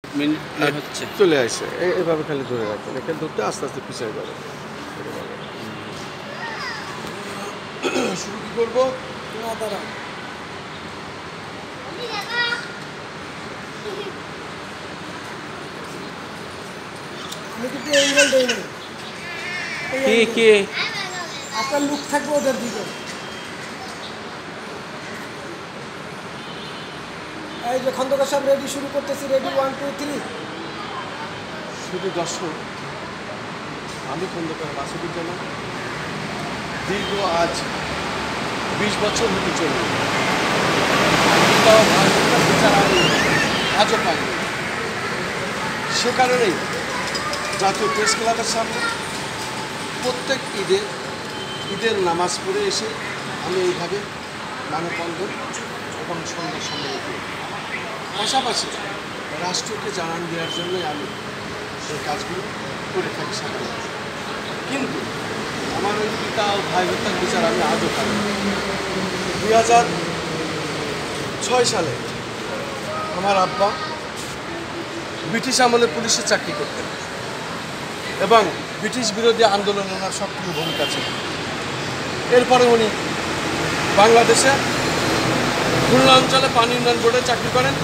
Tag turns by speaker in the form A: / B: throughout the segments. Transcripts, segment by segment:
A: হচ্ছে
B: চলে আসে এইভাবে খালি ধরে রাখবেন, এখানে ধরতে আস্তে আস্তে পিছিয়ে যাবে। শুরু কি করবো?
C: না দাঁড়া, আমি কিন্তু অ্যাঙ্গেল দেই নাই।
A: কে
C: আপনার লুক থাকবে ওদের দিকে। এই যে খন্দকার সাহেব রেডি, শুরু করতেছি। রেডি, 1 2 3।
B: শুধু দর্শক, আমি খন্দকার মাসুদুজ্জামান, দীর্ঘ আজ 20 বছর হতে চলবে, বিচার আমি আজও পাইনি। সে কারণেই জাতীয় প্রেস ক্লাবের সামনে প্রত্যেক ঈদের নামাজ পড়ে এসে আমি এইভাবে মানববন্ধন এবং সন্ধ্যা সম্মেলন করি। পাশাপাশি রাষ্ট্রকে জানান দেওয়ার জন্যই আমি এই কাজগুলো করে থাকি সাধারণত। কিন্তু আমার ওই পিতা ও ভাই হত্যার বিচার আমি আজও পাই। 2006 সালে আমার আব্বা ব্রিটিশ আমলে পুলিশে চাকরি করতেন এবং ব্রিটিশ বিরোধী আন্দোলনে ওনার সক্রিয় ভূমিকা ছিল। এরপরে উনি বাংলাদেশে খুলনা অঞ্চলে পানি উন্নয়ন বোর্ডে চাকরি করেন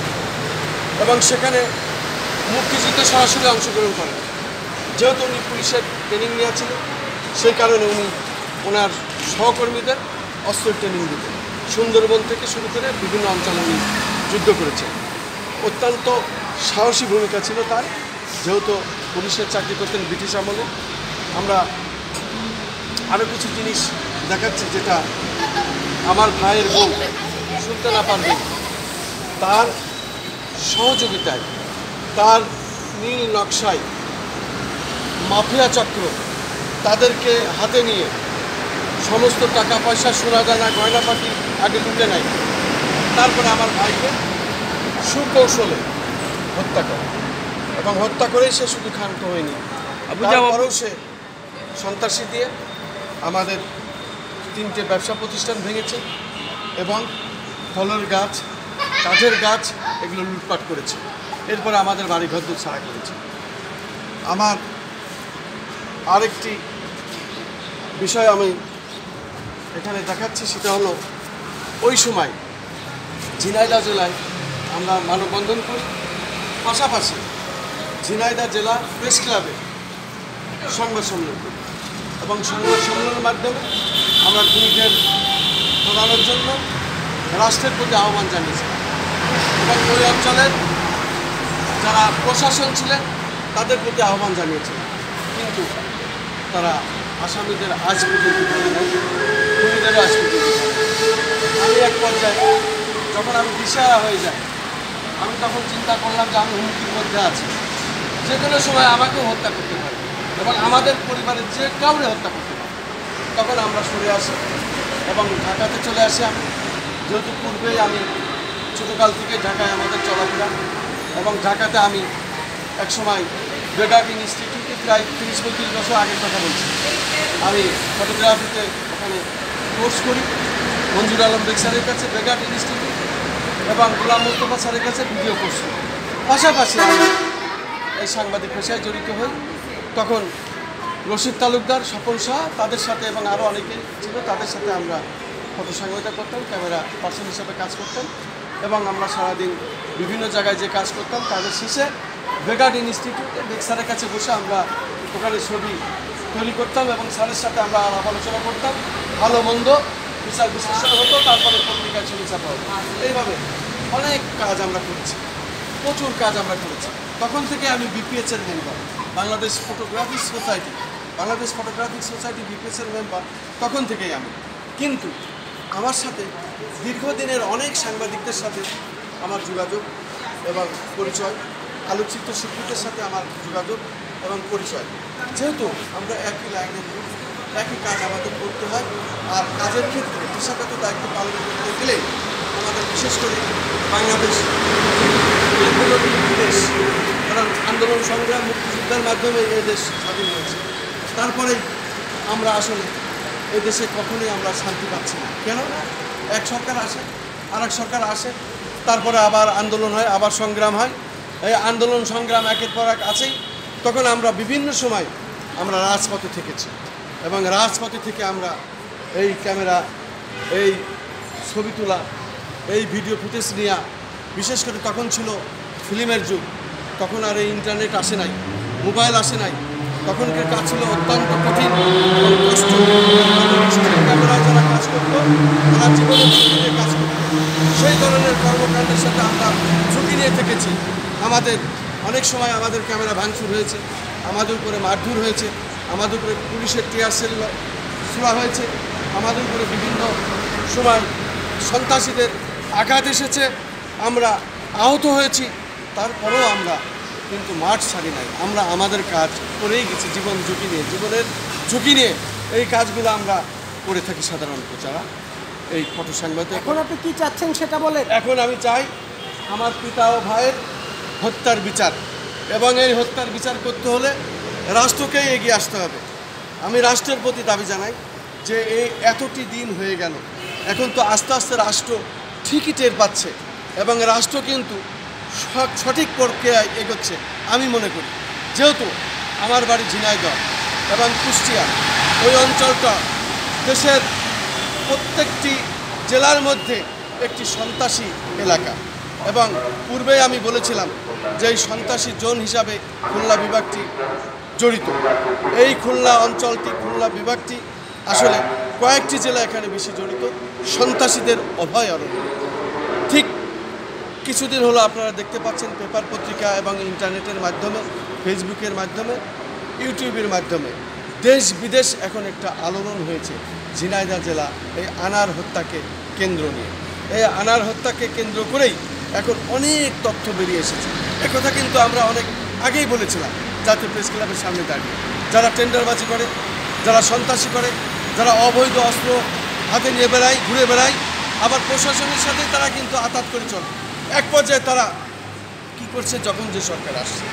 B: এবং সেখানে মুক্তিযুদ্ধে সরাসরি অংশগ্রহণ করেন। যেহেতু উনি পুলিশের ট্রেনিং নিয়েছিলেন, সেই কারণে উনি ওনার সহকর্মীদের অস্ত্রের ট্রেনিং দিতেন। সুন্দরবন থেকে শুরু করে বিভিন্ন অঞ্চলে উনি যুদ্ধ করেছেন। অত্যন্ত সাহসী ভূমিকা ছিল তার, যেহেতু পুলিশের চাকরি করতেন ব্রিটিশ আমলে। আমরা আরও কিছু জিনিস দেখাচ্ছি যেটা আমার ভাইয়ের বউ শুনতে না পারবেন। তার সহযোগিতায়, তার নীল নকশায় মাফিয়া চক্র তাদেরকে হাতে নিয়ে সমস্ত টাকা পয়সা, সোনাদানা, গয়নাপাতি আগে লুটে নেয়। তারপরে আমার ভাইকে সুকৌশলে হত্যা করে এবং হত্যা করেই সে শুধু ক্ষান্ত হয়নি, তারপরেও সে সন্ত্রাসী দিয়ে আমাদের 3টে ব্যবসা প্রতিষ্ঠান ভেঙেছে এবং ফলের গাছ, কাঠের গাছ এগুলো লুটপাট করেছে। এরপরে আমাদের বাড়িঘর ছাড়া করেছে। আমার আরেকটি বিষয় আমি এখানে দেখাচ্ছি, সেটা হলো ওই সময় ঝিনাইদহ জেলায় আমরা মানববন্ধন করি, পাশাপাশি ঝিনাইদহ জেলা প্রেস ক্লাবে সংবাদ সম্মেলন করি এবং সংবাদ সম্মেলনের মাধ্যমে আমরা খুনিদের ধরানোর জন্য রাষ্ট্রের প্রতি আহ্বান জানিয়েছি এবং ওই অঞ্চলের যারা প্রশাসন ছিলেন তাদের প্রতি আহ্বান জানিয়েছিলেন। কিন্তু তারা আসামিদের আজ পর্যন্ত খুনিদেরও আজ পর্যন্ত। আমি এক পর্যায়ে যখন আমি দিশেহারা হয়ে যাই, আমি তখন চিন্তা করলাম যে আমি হুমকির মধ্যে আছি, যে কোনো সময় আমাকেও হত্যা করতে পারে এবং আমাদের পরিবারের যে কাউরে হত্যা করতে পারে। তখন আমরা সরে আসি এবং ঢাকাতে চলে আসি। আমি যেহেতু পূর্বেই আমি ছোটোকাল থেকে ঢাকায় আমাদের চলাফেরা এবং ঢাকাতে আমি একসময় বেগার্ড ইনস্টিটিউটে প্রায় 30-35 বছর আগের কথা বলছি, আমি ফটোগ্রাফিতে ওখানে কোর্স করি মঞ্জুর আলম বেগ স্যারের কাছে বেগার্ড ইনস্টিটিউট এবং গোলাম মোস্তফা স্যারের কাছে ভিডিও কোর্স করি। পাশাপাশি আমি এই সাংবাদিক পেশায় জড়িত হই। তখন রশিদ তালুকদার, স্বপন শাহ, তাদের সাথে এবং আরও অনেকে ছিল, তাদের সাথে আমরা ফটো সংহিতা করতাম, ক্যামেরা পার্সন হিসাবে কাজ করতাম এবং আমরা সারাদিন বিভিন্ন জায়গায় যে কাজ করতাম, তাদের শেষে বেগার্ড ইনস্টিটিউটে বেগ স্যারের কাছে বসে আমরা ওখানে ছবি তৈরি করতাম এবং স্যারের সাথে আমরা আলাপ আলোচনা করতাম। ভালো মন্দ বিচার বিশ্লেষণ হতো, তারপরে পত্রিকায় ছবি ছাপা হতো। এইভাবে অনেক কাজ আমরা করেছি, প্রচুর কাজ আমরা করেছি। তখন থেকে আমি বিপিএসের মেম্বার, বাংলাদেশ ফটোগ্রাফিক সোসাইটি বিপিএসের মেম্বার তখন থেকেই আমি। কিন্তু আমার সাথে দীর্ঘদিনের অনেক সাংবাদিকদের সাথে আমার যোগাযোগ এবং পরিচয়, আলোকচিত্র শিল্পীদের সাথে আমার যোগাযোগ এবং পরিচয়। যেহেতু আমরা একই লাইনের লোক, একই কাজ আমাদের করতে হয়, আর কাজের ক্ষেত্রে পেশাগত দায়িত্ব পালন করতে গেলে আমাদের বিশেষ করে বাংলাদেশ দেশ, কারণ আন্দোলন সংগ্রাম মুক্তিযুদ্ধের মাধ্যমে এই দেশ স্বাধীন হয়েছে। তারপরে আমরা আসলে এই দেশে কখনোই আমরা শান্তি পাচ্ছি না। কেন? এক সরকার আসে, আর এক সরকার আসে, তারপরে আবার আন্দোলন হয়, আবার সংগ্রাম হয় এই আন্দোলন সংগ্রাম একের পর এক আছেই, তখন আমরা বিভিন্ন সময় আমরা রাজপথে থেকেছি এবং রাজপথে থেকে আমরা এই ক্যামেরা, এই ছবি তোলা, এই ভিডিও ফুটেজ নেওয়া, বিশেষ করে তখন ছিল ফিল্মের যুগ, তখন আর এই ইন্টারনেট আসে নাই, মোবাইল আসে নাই, তখনকার কাজ ছিল অত্যন্ত কঠিন এবং কষ্ট। ক্যামেরায় যারা কাজ করতো তারা জীবনে ঝুঁকি নিয়ে কাজ করতো, সেই ধরনের কর্মকাণ্ডের সাথে আমরা ঝুঁকি নিয়ে থেকেছি। আমাদের অনেক সময় আমাদের ক্যামেরা ভাঙচুর হয়েছে, আমাদের উপরে মারধর হয়েছে, আমাদের উপরে পুলিশের টিয়ার সেল ছোড়া হয়েছে, আমাদের উপরে বিভিন্ন সময় সন্ত্রাসীদের আঘাত এসেছে, আমরা আহত হয়েছি। তারপরেও আমরা কিন্তু মাঠ ছাড়ি নাই, আমরা আমাদের কাজ করেই গেছি জীবনের ঝুঁকি নিয়ে এই কাজগুলো আমরা করে থাকি সাধারণত যারা এই ফটো সাংবাদিক।
C: এখন আপনি কি চাচ্ছেন সেটা বলেন।
B: এখন আমি চাই আমার পিতা ও ভাইয়ের হত্যার বিচার, এবং এই হত্যার বিচার করতে হলে রাষ্ট্রকেই এগিয়ে আসতে হবে। আমি রাষ্ট্রের প্রতি দাবি জানাই যে এই এতটি দিন হয়ে গেল, এখন তো আস্তে আস্তে রাষ্ট্র ঠিকই টের পাচ্ছে এবং রাষ্ট্র কিন্তু সঠিক প্রক্রিয়ায় এগোচ্ছে আমি মনে করি। যেহেতু আমার বাড়ি ঝিনাইদহ এবং কুষ্টিয়া, ওই অঞ্চলটা দেশের প্রত্যেকটি জেলার মধ্যে একটি সন্ত্রাসী এলাকা, এবং পূর্বে আমি বলেছিলাম যে এই সন্ত্রাসী জোন হিসাবে খুলনা বিভাগটি জড়িত। এই খুলনা অঞ্চলটি, খুলনা বিভাগটি আসলে কয়েকটি জেলা এখানে বেশি জড়িত সন্ত্রাসীদের অভয়ারণ্য। ঠিক কিছুদিন হলো আপনারা দেখতে পাচ্ছেন পেপার পত্রিকা এবং ইন্টারনেটের মাধ্যমে, ফেসবুকের মাধ্যমে, ইউটিউবের মাধ্যমে দেশ বিদেশ এখন একটা আলোড়ন হয়েছে ঝিনাইদহ জেলা এই আনার হত্যাকে কেন্দ্র নিয়ে। এই আনার হত্যাকে কেন্দ্র করেই এখন অনেক তথ্য বেরিয়ে এসেছে। একথা কিন্তু আমরা অনেক আগেই বলেছিলাম জাতীয় প্রেস ক্লাবের সামনে দাঁড়িয়ে। যারা টেন্ডারবাজি করে, যারা সন্ত্রাসী করে, যারা অবৈধ অস্ত্র হাতে নিয়ে বেড়ায়, ঘুরে বেড়ায়, আবার প্রশাসনের সাথে তারা কিন্তু আঘাত করে চলে। এক পর্যায়ে তারা কি করছে, যখন যে সরকার আসছে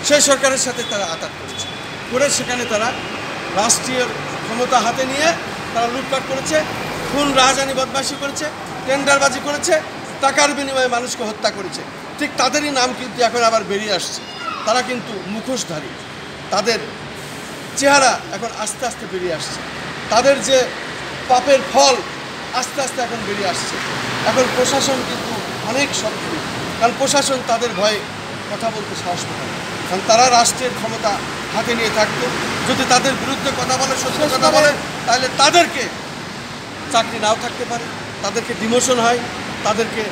B: সেই সরকারের সাথে তারা আঘাত করেছে, করে সেখানে তারা রাষ্ট্রীয় ক্ষমতা হাতে নিয়ে তারা লুটপাট করেছে, খুন রাজধানী বদমাশি করেছে, টেন্ডারবাজি করেছে, টাকার বিনিময়ে মানুষকে হত্যা করেছে। ঠিক তাদেরই নাম কিন্তু এখন আবার বেরিয়ে আসছে। তারা কিন্তু মুখোশধারী, তাদের চেহারা এখন আস্তে আস্তে বেরিয়ে আসছে, তাদের যে পাপের ফল আস্তে আস্তে এখন বেরিয়ে আসছে। এখন প্রশাসন কিন্তু অনেক সক্রিয়, কারণ প্রশাসন তাদের ভয়ে কথা বলতে সাহস পায় না, কারণ তারা রাষ্ট্রের ক্ষমতা হাতে নিয়ে থাকতো। যদি তাদের বিরুদ্ধে কথা বলে, সত্য কথা বলে, তাহলে তাদেরকে চাকরি নাও থাকতে পারে, তাদেরকে ডিমোশন হয়, তাদেরকে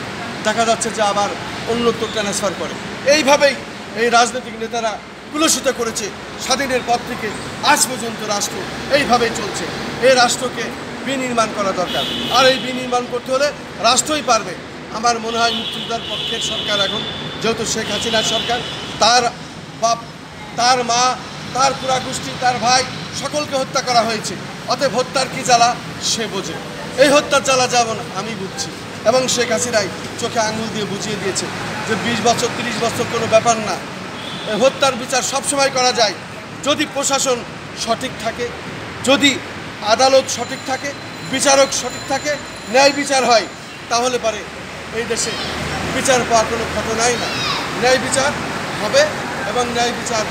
B: দেখা যাচ্ছে যে আবার অন্যত্র ট্রান্সফার করে। এইভাবেই এই রাজনৈতিক নেতারা কুলসিত করেছে স্বাধীনের পর থেকে আজ পর্যন্ত রাষ্ট্র এইভাবেই চলছে। এই রাষ্ট্রকে বিনির্মাণ করা দরকার, আর এই বিনির্মাণ করতে হলে রাষ্ট্রই পারবে। আমার মনে হয় মুক্তিযোদ্ধার পক্ষের সরকার এখন, যেহেতু শেখ হাসিনার সরকার, তার বাপ, তার মা, তার পুরা গোষ্ঠী, তার ভাই সকলকে হত্যা করা হয়েছে। অতএব হত্যার কি জ্বালা সে বোঝে, এই হত্যার জ্বালা যেমন আমি বুঝছি, এবং শেখ হাসিনাই চোখে আঙুল দিয়ে বুঝিয়ে দিয়েছে যে 20 বছর 30 বছর কোনো ব্যাপার না। এই হত্যার বিচার সবসময় করা যায় যদি প্রশাসন সঠিক থাকে, যদি আদালত সঠিক থাকে, বিচারক সঠিক থাকে, ন্যায় বিচার হয়, তাহলে পারে এই দেশে বিচার পাওয়ার কোনো ঘটনাই না। ন্যায় বিচার হবে এবং ন্যায় বিচার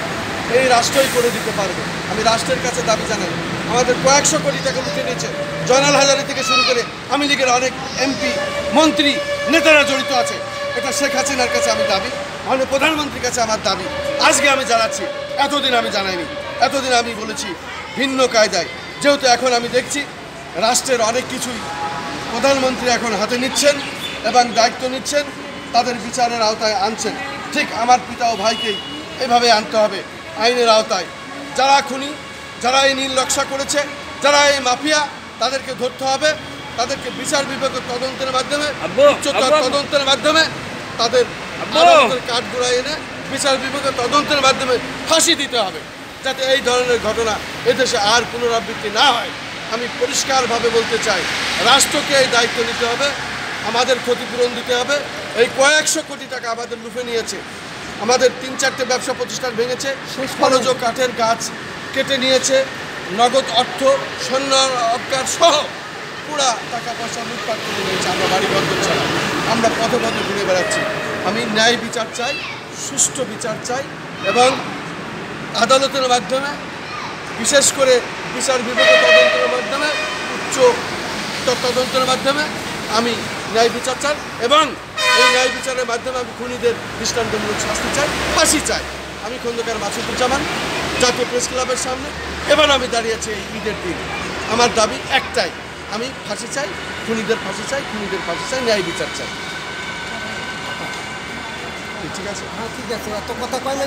B: এই রাষ্ট্রই করে দিতে পারবে। আমি রাষ্ট্রের কাছে দাবি জানাই, আমাদের কয়েকশো কোটি টাকা লুটে নিয়েছে, জয়নাল হাজারী থেকে শুরু করে আওয়ামী লীগের অনেক এমপি, মন্ত্রী, নেতারা জড়িত আছে। এটা শেখ হাসিনার কাছে আমি দাবি, মাননীয় প্রধানমন্ত্রীর কাছে আমার দাবি। আজকে আমি জানাচ্ছি, এতদিন আমি জানাইনি, এতদিন আমি বলেছি ভিন্ন কায়দায়। যেহেতু এখন আমি দেখছি রাষ্ট্রের অনেক কিছুই প্রধানমন্ত্রী এখন হাতে নিচ্ছেন এবং দায়িত্ব নিচ্ছেন, তাদের বিচারের আওতায় আনছেন। ঠিক আমার পিতা ও ভাইকেই এভাবে আনতে হবে আইনের আওতায়। যারা খুনি, যারা এই নীল নকশা করেছে, যারা এই মাফিয়া, তাদেরকে ধরতে হবে, তাদেরকে বিচার বিভাগের তদন্তের মাধ্যমে, উচ্চতর তদন্তের মাধ্যমে তাদের আদালতের কাঠগড়ায় এনে বিচার বিভাগের তদন্তের মাধ্যমে ফাঁসি দিতে হবে, যাতে এই ধরনের ঘটনা এদেশে আর পুনরাবৃত্তি না হয়। আমি পরিষ্কারভাবে বলতে চাই, রাষ্ট্রকে এই দায়িত্ব নিতে হবে, আমাদের ক্ষতিপূরণ দিতে হবে। এই কয়েকশো কোটি টাকা আমাদের লুফে নিয়েছে, আমাদের 3-4টে ব্যবসা প্রতিষ্ঠান ভেঙেছে, ফলজ কাঠের গাছ কেটে নিয়েছে, নগদ অর্থ, সৈন্য অবকার সহ পুরা টাকা পয়সা লুটপাট করে নিয়েছে। আমরা বাড়ি বন্ধ ছাড়া আমরা পথে পথে ঘুরে বেড়াচ্ছি। আমি ন্যায় বিচার চাই, সুষ্ঠু বিচার চাই এবং আদালতের মাধ্যমে বিশেষ করে বিচার বিভাগ তদন্তের মাধ্যমে উচ্চ তদন্তের মাধ্যমে আমি ন্যায় বিচার চাই এবং এই ন্যায় বিচারের মাধ্যমে আমি খুনিদের দৃষ্টান্তমূলক শাস্তি চাই, ফাঁসি চাই। আমি খন্দকার মাসুদুজ্জামান, জাতীয় প্রেস ক্লাবের সামনে এবার আমি দাঁড়িয়েছি এই ঈদের দিন। আমার দাবি একটাই, আমি ফাঁসি চাই, খুনিদের ফাঁসি চাই, খুনিদের ফাঁসি চাই, ন্যায় বিচার চাই। ঠিক আছে?
C: হ্যাঁ ঠিক আছে, এত কথা কইলেন।